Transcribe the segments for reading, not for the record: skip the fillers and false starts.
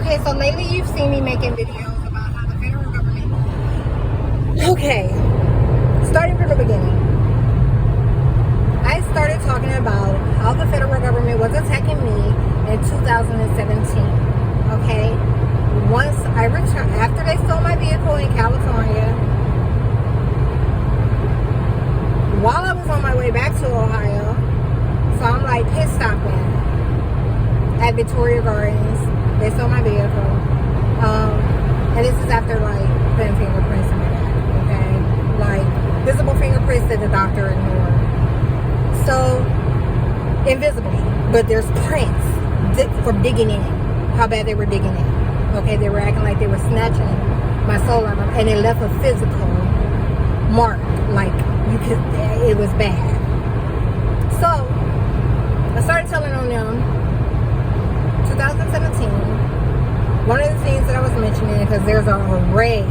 Okay, so lately you've seen me making videos about how the federal government... Okay, starting from the beginning. I started talking about how the federal government was attacking me in 2017. Okay, once I returned, after they stole my vehicle in California, while I was on my way back to Ohio, so I'm like pit stopping at Victoria Gardens. They stole my vehicle. And this is after like putting fingerprints in my back, okay? Like visible fingerprints that the doctor ignored. So, invisibly, but there's prints from digging in, how bad they were digging in. Okay, they were acting like they were snatching my soul out of them, and it left a physical mark, like you could, it was bad. So, I started telling on them 2017. One of the things that I was mentioning, because there's an array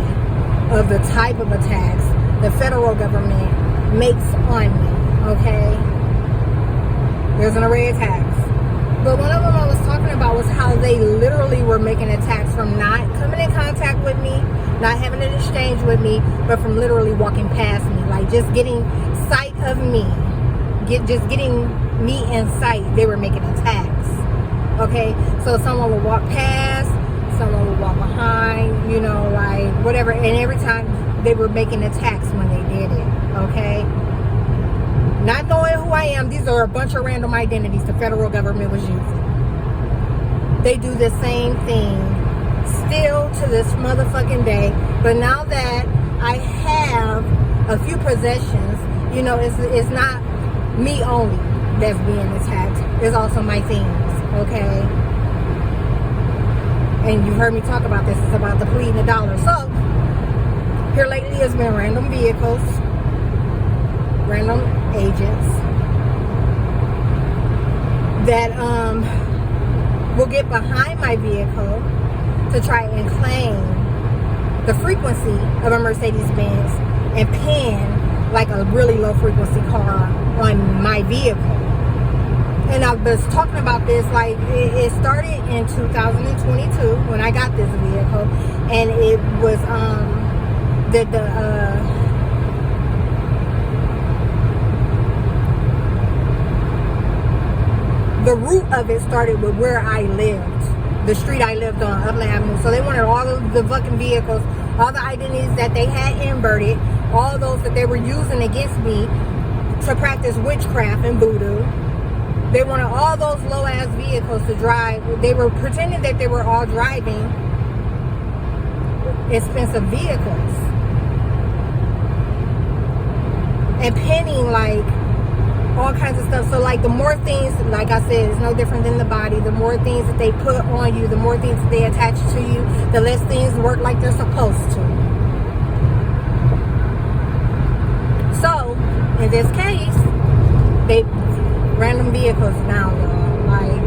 of the type of attacks the federal government makes on me, okay? There's an array of attacks. But one of them I was talking about was how they literally were making attacks from not coming in contact with me, not having an exchange with me, but from literally walking past me. Like just getting sight of me. Just getting me in sight, they were making attacks. Okay? So someone would walk past, someone would walk behind, you know, like whatever. And every time they were making attacks when they did it. Okay? Not knowing who I am, these are a bunch of random identities the federal government was using. They do the same thing still to this motherfucking day. But now that I have a few possessions, you know, it's not me only that's being attacked. It's also my things, okay? And you've heard me talk about this. It's about the bleeding the dollar. So, here lately has been random vehicles, random agents that will get behind my vehicle to try and claim the frequency of a Mercedes-Benz and pin like a really low frequency car on my vehicle. And I was talking about this, like it started in 2022 when I got this vehicle, and it was the root of it started with where I lived, the street I lived on, Upland Avenue. So they wanted all of the fucking vehicles, all the identities that they had inverted, all of those that they were using against me to practice witchcraft and voodoo. They wanted all those low-ass vehicles to drive. They were pretending that they were all driving expensive vehicles and pinning like all kinds of stuff. So like the more things, like I said, it's no different than the body. The more things that they put on you, the more things that they attach to you, the less things work like they're supposed to. So in this case, they random vehicles now, y'all. Like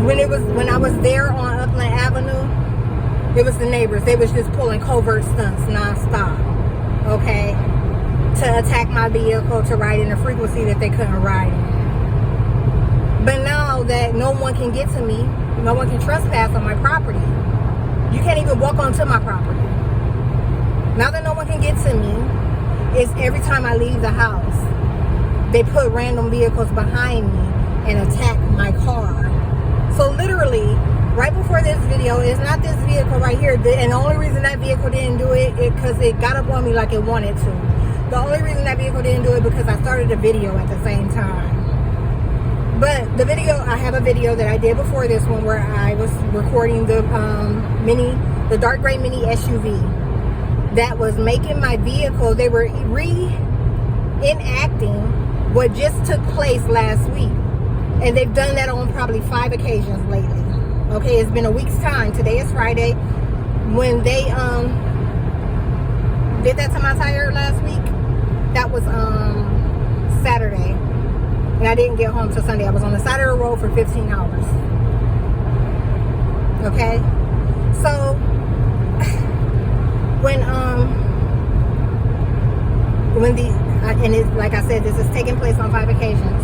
when I was there on Upland Avenue, it was the neighbors. They was just pulling covert stunts nonstop. Okay? To attack my vehicle, to ride in a frequency that they couldn't ride in. But now that no one can get to me, no one can trespass on my property. You can't even walk onto my property. Now that no one can get to me, it's every time I leave the house, they put random vehicles behind me and attack my car. So literally, right before this video, it's not this vehicle right here. And the only reason that vehicle didn't do it is because it got up on me like it wanted to. The only reason that vehicle didn't do it because I started a video at the same time. But the video, I have a video that I did before this one where I was recording the dark gray mini SUV that was making my vehicle. They were reenacting what just took place last week. And they've done that on probably 5 occasions lately. Okay, it's been a week's time. Today is Friday. When they did that to my tire last week, that was Saturday. And I didn't get home till Sunday. I was on the side of the road for 15 hours. Okay? So when the and it's like I said, this is taking place on 5 occasions.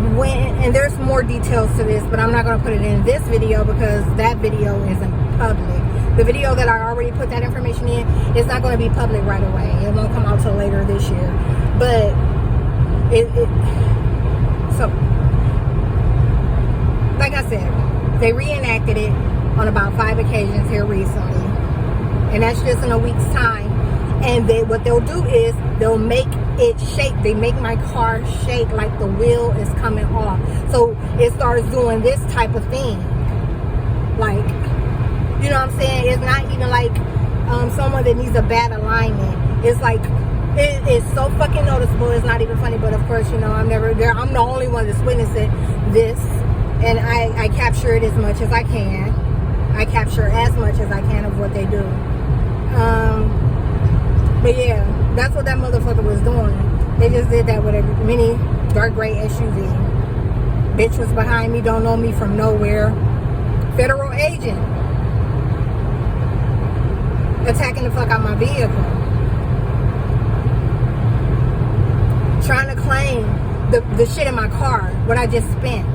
and there's more details to this, but I'm not going to put it in this video because that video isn't public. The video that I already put that information in is not going to be public right away. It won't come out till later this year. But so like I said, they reenacted it on about 5 occasions here recently, and that's just in a week's time. And what they'll do is they'll make it shake. They make my car shake like the wheel is coming off. So it starts doing this type of thing. Like, you know what I'm saying? It's not even like someone that needs a bad alignment. It's like, it is so fucking noticeable. It's not even funny. But of course, you know, I'm never there. I'm the only one that's witnessing this. And I capture it as much as I can. I capture as much as I can of what they do. But yeah, that's what that motherfucker was doing. They just did that with a mini dark gray SUV. Bitch was behind me, don't know me from nowhere. Federal agent attacking the fuck out my vehicle. Trying to claim the shit in my car, what I just spent.